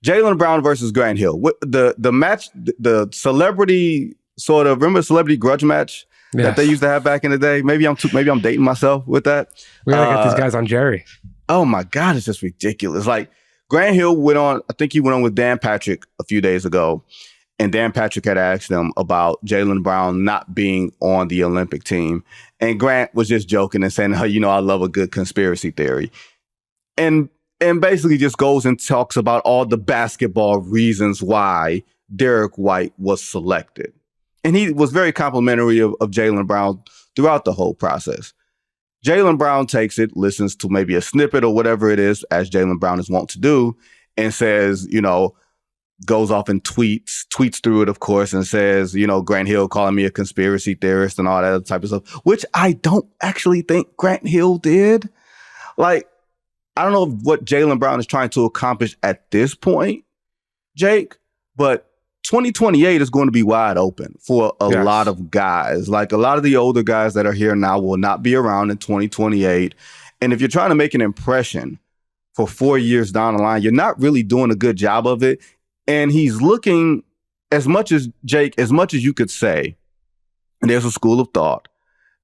Jaylen Brown versus Grant Hill. The match, the celebrity sort of, remember the celebrity grudge match that they used to have back in the day? Maybe I'm dating myself with that. We gotta get these guys on Jerry. Oh my God, it's just ridiculous. Like Grant Hill went on with Dan Patrick a few days ago, and Dan Patrick had asked him about Jaylen Brown not being on the Olympic team. And Grant was just joking and saying, hey, I love a good conspiracy theory. And basically just goes and talks about all the basketball reasons why Derek White was selected. And he was very complimentary of Jaylen Brown throughout the whole process. Jaylen Brown takes it, listens to maybe a snippet or whatever it is, as Jaylen Brown is wont to do, and says, goes off and tweets through it, of course, and says, Grant Hill calling me a conspiracy theorist and all that type of stuff, which I don't actually think Grant Hill did. Like, I don't know what Jaylen Brown is trying to accomplish at this point, Jake, but 2028 is going to be wide open for a lot of guys. Like a lot of the older guys that are here now will not be around in 2028. And if you're trying to make an impression for 4 years down the line, you're not really doing a good job of it. And he's looking, as much as you could say, and there's a school of thought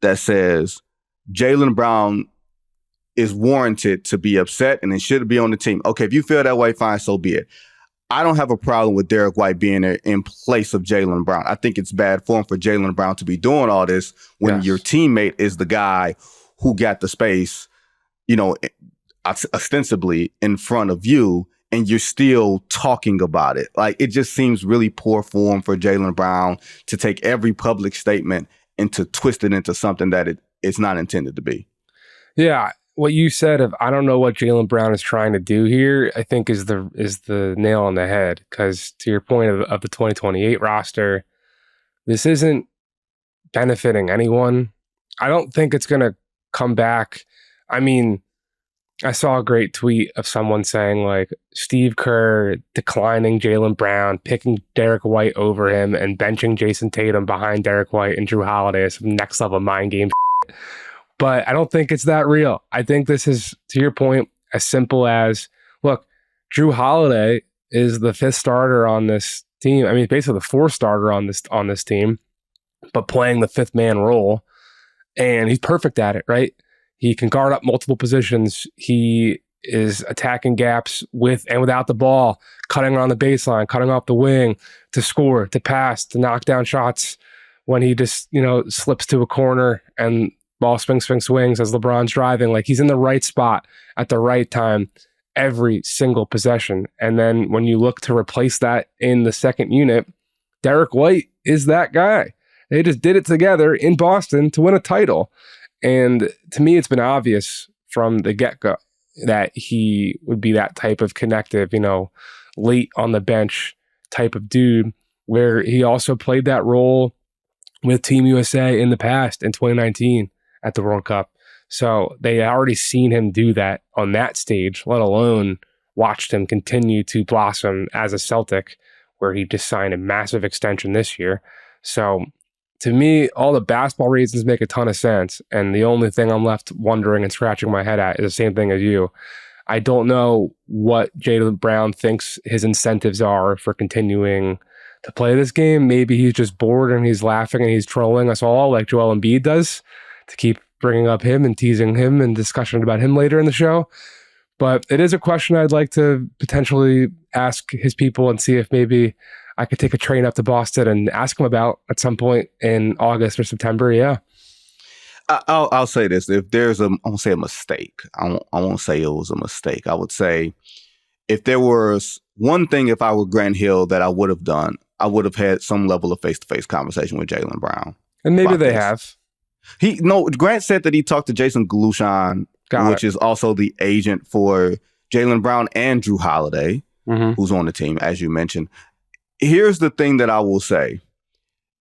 that says Jaylen Brown is warranted to be upset and it should be on the team. Okay, if you feel that way, fine, so be it. I don't have a problem with Derek White being there in place of Jaylen Brown. I think it's bad form for Jaylen Brown to be doing all this when your teammate is the guy who got the space, ostensibly in front of you, and you're still talking about it. Like, it just seems really poor form for Jaylen Brown to take every public statement and to twist it into something that it's not intended to be. Yeah. What you said of, I don't know what Jaylen Brown is trying to do here, I think is the nail on the head. Because to your point of the 2028 roster, this isn't benefiting anyone. I don't think it's going to come back. I mean, I saw a great tweet of someone saying like Steve Kerr declining Jaylen Brown, picking Derek White over him, and benching Jason Tatum behind Derek White and Drew Holiday. Some next level mind game shit. But I don't think it's that real. I think this is, to your point, as simple as, look, Drew Holiday is the fifth starter on this team. I mean, basically the fourth starter on this team, but playing the fifth man role. And he's perfect at it, right? He can guard up multiple positions. He is attacking gaps with and without the ball, cutting around the baseline, cutting off the wing, to score, to pass, to knock down shots when he just, slips to a corner and ball swings as LeBron's driving. Like, he's in the right spot at the right time every single possession. And then when you look to replace that in the second unit, Derek White is that guy. They just did it together in Boston to win a title. And to me, it's been obvious from the get-go that he would be that type of connective, late on the bench type of dude, where he also played that role with Team USA in the past in 2019 at the World Cup. So they had already seen him do that on that stage, let alone watched him continue to blossom as a Celtic, where he just signed a massive extension this year. So to me, all the basketball reasons make a ton of sense. And the only thing I'm left wondering and scratching my head at is the same thing as you. I don't know what Jaylen Brown thinks his incentives are for continuing to play this game. Maybe he's just bored and he's laughing and he's trolling us all like Joel Embiid does, to keep bringing up him and teasing him and discussion about him later in the show. But it is a question I'd like to potentially ask his people and see if maybe I could take a train up to Boston and ask him about at some point in August or September. Yeah. I'll say this. If there's I won't say a mistake. I won't say it was a mistake. I would say if there was one thing, if I were Grant Hill, that I would have done, I would have had some level of face-to-face conversation with Jaylen Brown. And maybe they have. Grant said that he talked to Jason Galushan, which is also the agent for Jaylen Brown and Drew Holiday, who's on the team, as you mentioned. Here's the thing that I will say,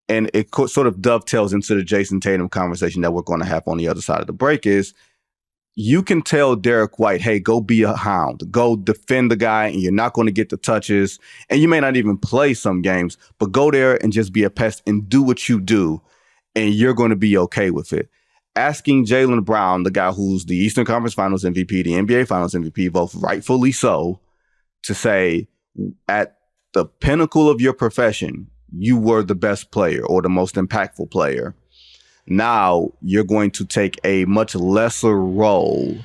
and it sort of dovetails into the Jason Tatum conversation that we're going to have on the other side of the break, is you can tell Derek White, hey, go be a hound, go defend the guy, and you're not going to get the touches, and you may not even play some games, but go there and just be a pest and do what you do, and you're going to be okay with it. Asking Jaylen Brown, the guy who's the Eastern Conference Finals MVP, the NBA Finals MVP, both rightfully so, to say, at the pinnacle of your profession, you were the best player or the most impactful player. Now you're going to take a much lesser role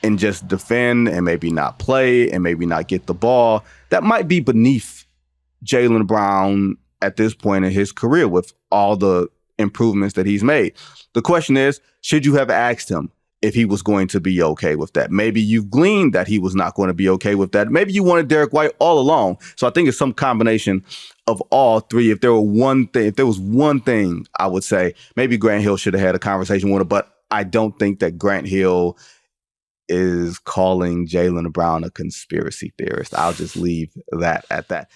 and just defend and maybe not play and maybe not get the ball. That might be beneath Jaylen Brown at this point in his career with all the improvements that he's made. The question is, should you have asked him if he was going to be okay with that? Maybe you've gleaned that he was not going to be okay with that. Maybe you wanted Derek White all along. So I think it's some combination of all three. If there was one thing I would say, maybe Grant Hill should have had a conversation with him, but I don't think that Grant Hill is calling Jaylen Brown a conspiracy theorist. I'll just leave that at that.